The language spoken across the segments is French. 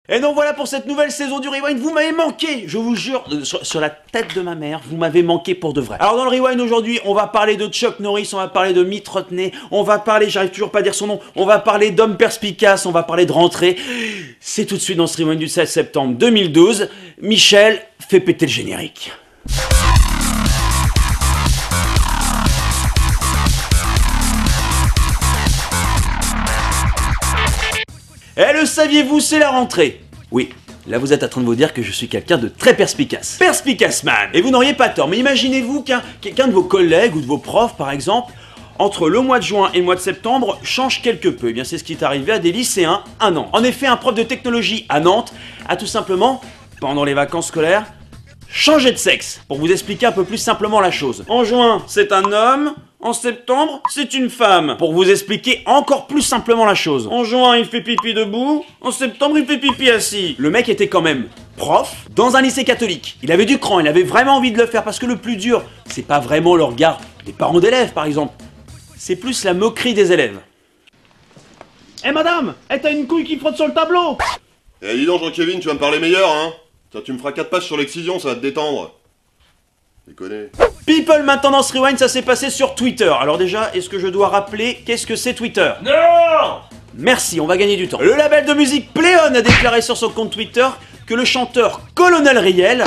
Et donc voilà pour cette nouvelle saison du Rewind, vous m'avez manqué, je vous jure, sur la tête de ma mère, vous m'avez manqué pour de vrai. Alors dans le Rewind aujourd'hui, on va parler de Chuck Norris, on va parler de Mitt Romney, on va parler, j'arrive toujours pas à dire son nom, on va parler d'hommes perspicaces, on va parler de rentrée. C'est tout de suite dans ce Rewind du 16 septembre 2012. Michel, fais péter le générique. Eh, le saviez-vous, c'est la rentrée. Oui, là vous êtes en train de vous dire que je suis quelqu'un de très perspicace. Perspicace man. Et vous n'auriez pas tort, mais imaginez-vous qu'un de vos collègues ou de vos profs, par exemple, entre le mois de juin et le mois de septembre, change quelque peu. Eh bien, c'est ce qui est arrivé à des lycéens à Nantes. En effet, un prof de technologie à Nantes a tout simplement, pendant les vacances scolaires, changé de sexe. Pour vous expliquer un peu plus simplement la chose. En juin, c'est un homme. En septembre, c'est une femme. Pour vous expliquer encore plus simplement la chose. En juin, il fait pipi debout. En septembre, il fait pipi assis. Le mec était quand même prof dans un lycée catholique. Il avait du cran, il avait vraiment envie de le faire parce que le plus dur, c'est pas vraiment le regard des parents d'élèves, par exemple. C'est plus la moquerie des élèves. Eh madame, t'as une couille qui frotte sur le tableau. Eh dis donc Jean-Kevin, tu vas me parler meilleur, hein. Tiens, tu me feras 4 pages sur l'excision, ça va te détendre. Déconner. People, maintenant dans ce Rewind, ça s'est passé sur Twitter. Alors déjà, est-ce que je dois rappeler qu'est-ce que c'est Twitter? Non! Merci, on va gagner du temps. Le label de musique Pléon a déclaré sur son compte Twitter que le chanteur Colonel Riel...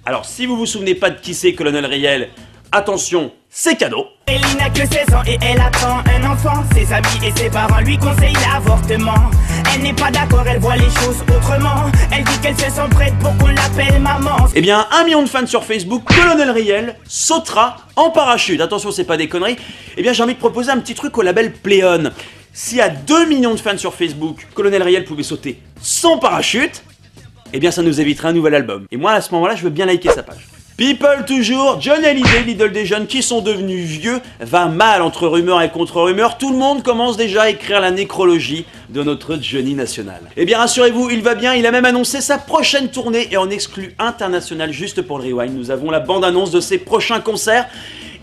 Alors si vous vous souvenez pas de qui c'est Colonel Riel, attention, c'est cadeau. Elle n'a que 16 ans et elle attend un enfant. Ses amis et ses parents lui conseillent l'avortement. Elle n'est pas d'accord, elle voit les choses autrement. Elle dit qu'elle se sent prête pour qu'on l'appelle maman. Eh bien, 1 million de fans sur Facebook, Colonel Riel sautera en parachute. Attention, c'est pas des conneries. Eh bien, j'ai envie de proposer un petit truc au label Pléon. Si à 2 millions de fans sur Facebook, Colonel Riel pouvait sauter sans parachute, eh bien, ça nous éviterait un nouvel album. Et moi, à ce moment-là, je veux bien liker sa page. People toujours, Johnny Hallyday, l'idole des jeunes qui sont devenus vieux, va mal entre rumeurs et contre-rumeurs. Tout le monde commence déjà à écrire la nécrologie de notre Johnny national. Eh bien rassurez-vous, il va bien, il a même annoncé sa prochaine tournée et en exclu international juste pour le Rewind. Nous avons la bande-annonce de ses prochains concerts.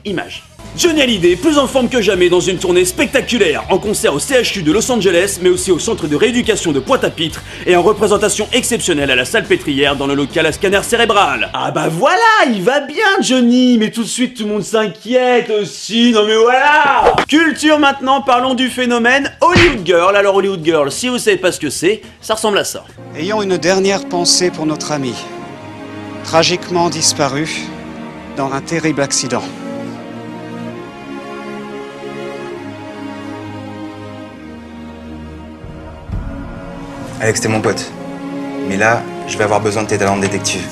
Images. Johnny Hallyday, plus en forme que jamais dans une tournée spectaculaire, en concert au CHU de Los Angeles, mais aussi au centre de rééducation de Pointe-à-Pitre, et en représentation exceptionnelle à la Salpêtrière dans le local à scanner cérébral. Ah bah voilà, il va bien Johnny, mais tout de suite tout le monde s'inquiète aussi, non mais voilà. Culture maintenant, parlons du phénomène Hollywood Girl. Alors Hollywood Girl, si vous savez pas ce que c'est, ça ressemble à ça. Ayons une dernière pensée pour notre ami, tragiquement disparu dans un terrible accident. Alex, t'es mon pote. Mais là, je vais avoir besoin de tes talents de détective.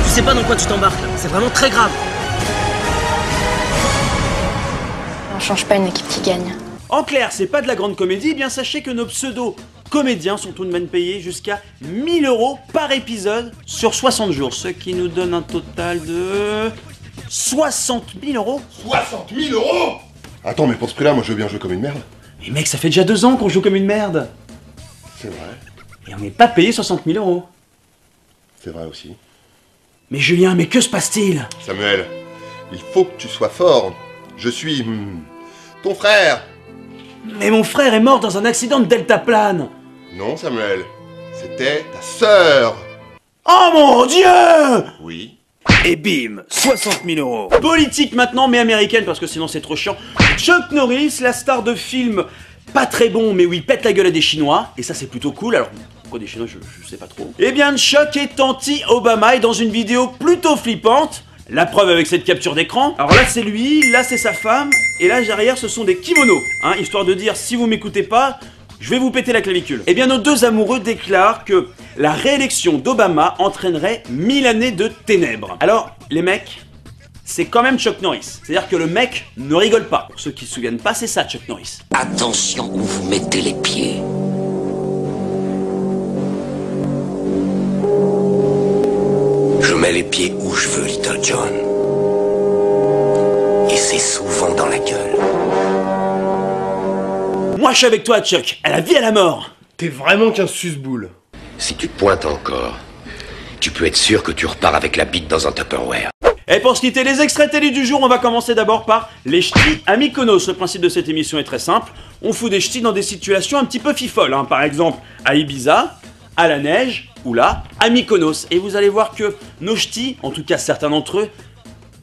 Tu sais pas dans quoi tu t'embarques là, c'est vraiment très grave. On change pas une équipe qui gagne. En clair, c'est pas de la grande comédie, eh bien sachez que nos pseudo-comédiens sont tout de même payés jusqu'à 1 000 € par épisode sur 60 jours, ce qui nous donne un total de 60 000 €. 60 000 €. Attends, mais pour ce prix-là, moi je veux bien jouer comme une merde. Mais mec, ça fait déjà 2 ans qu'on joue comme une merde. C'est vrai. Et on n'est pas payé 60 000 €. C'est vrai aussi. Mais Julien, mais que se passe-t-il? Samuel, il faut que tu sois fort. Je suis... ton frère. Mais mon frère est mort dans un accident de deltaplane. Non, Samuel. C'était ta sœur. Oh mon Dieu! Oui. Et bim, 60 000 €. Politique maintenant, mais américaine, parce que sinon c'est trop chiant. Chuck Norris, la star de film pas très bon, mais où il pète la gueule à des Chinois, et ça c'est plutôt cool, alors pourquoi des Chinois, je sais pas trop. Eh bien, Chuck est anti-Obama, et dans une vidéo plutôt flippante, la preuve avec cette capture d'écran. Alors là c'est lui, là c'est sa femme, et là derrière ce sont des kimonos, hein, histoire de dire si vous m'écoutez pas, je vais vous péter la clavicule. Eh bien nos deux amoureux déclarent que la réélection d'Obama entraînerait 1000 années de ténèbres. Alors les mecs, c'est quand même Chuck Norris. C'est-à-dire que le mec ne rigole pas. Pour ceux qui se souviennent pas, c'est ça Chuck Norris. Attention où vous mettez les pieds. Je mets les pieds où je veux, Little John. Et c'est souvent dans la gueule. Moi je suis avec toi Chuck, à la vie à la mort. T'es vraiment qu'un suce-boule. Si tu pointes encore, tu peux être sûr que tu repars avec la bite dans un Tupperware. Et pour se quitter les extraits télé du jour, on va commencer d'abord par les ch'tis à Mykonos. Le principe de cette émission est très simple. On fout des ch'tis dans des situations un petit peu fifoles, hein. Par exemple, à Ibiza, à la neige, ou là, à Mykonos. Et vous allez voir que nos ch'tis, en tout cas certains d'entre eux,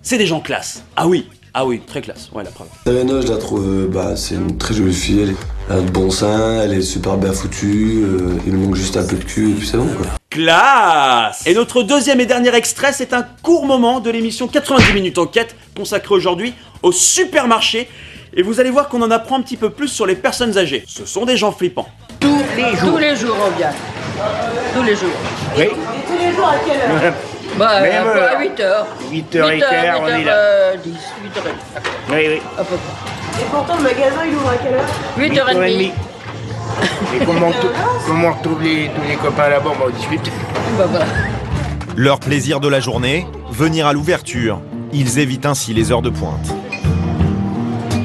c'est des gens classe. Ah oui, très classe. Ouais, la preuve. Serena, je la trouve, c'est une très jolie fille. Elle a de bons seins, elle est super bien foutue. Il lui manque juste un peu de cul et puis c'est bon, quoi. Classe! Et notre deuxième et dernier extrait, c'est un court moment de l'émission 90 minutes enquête, consacrée aujourd'hui au supermarché. Et vous allez voir qu'on en apprend un petit peu plus sur les personnes âgées. Ce sont des gens flippants. Tous les jours, on vient. Tous les jours. Oui. Tous les jours à quelle heure? Bah, Même à 8h. 8h15, on est là. 10, 8h. Oui, oui. À peu près. Et pourtant, le magasin, il ouvre à quelle heure? 8h30. Et comment on retrouve tous les copains là-bas, on discute. Bah voilà. Leur plaisir de la journée, venir à l'ouverture. Ils évitent ainsi les heures de pointe.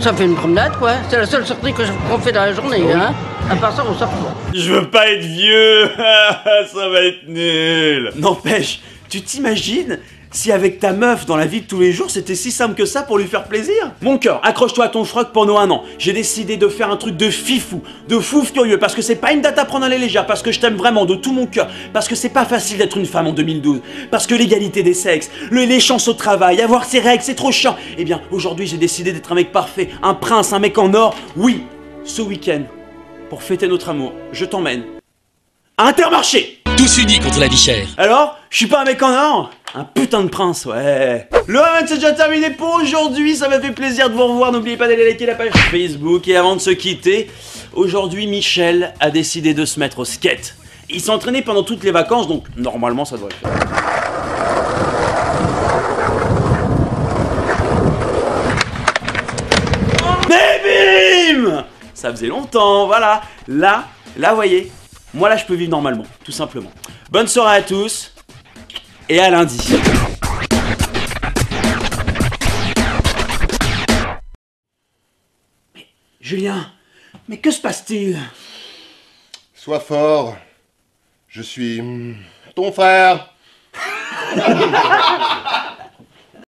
Ça fait une promenade, quoi. C'est la seule sortie qu'on fait dans la journée, oui. Hein. À part ça, on sort pas. Je veux pas être vieux. Ça va être nul. N'empêche, tu t'imagines si avec ta meuf dans la vie de tous les jours, c'était si simple que ça pour lui faire plaisir? Mon cœur, accroche-toi à ton froc pendant 1 an. J'ai décidé de faire un truc de fifou, de fou furieux, parce que c'est pas une date à prendre à la légère, parce que je t'aime vraiment de tout mon cœur, parce que c'est pas facile d'être une femme en 2012, parce que l'égalité des sexes, les chances au travail, avoir ses règles, c'est trop chiant. Eh bien, aujourd'hui, j'ai décidé d'être un mec parfait, un prince, un mec en or. Oui, ce week-end, pour fêter notre amour, je t'emmène à Intermarché. Tous unis contre la vie chère. Alors, je suis pas un mec en or? Un putain de prince, ouais. Le Ramen, c'est déjà terminé pour aujourd'hui. Ça m'a fait plaisir de vous revoir. N'oubliez pas d'aller liker la page Facebook. Et avant de se quitter, aujourd'hui, Michel a décidé de se mettre au skate. Il s'est entraîné pendant toutes les vacances, donc normalement, ça devrait le faire. Mais bim! Ça faisait longtemps, voilà. Là, voyez. Moi, là, je peux vivre normalement, tout simplement. Bonne soirée à tous. Et à lundi. Mais, Julien, mais que se passe-t-il? Sois fort. Je suis ton frère.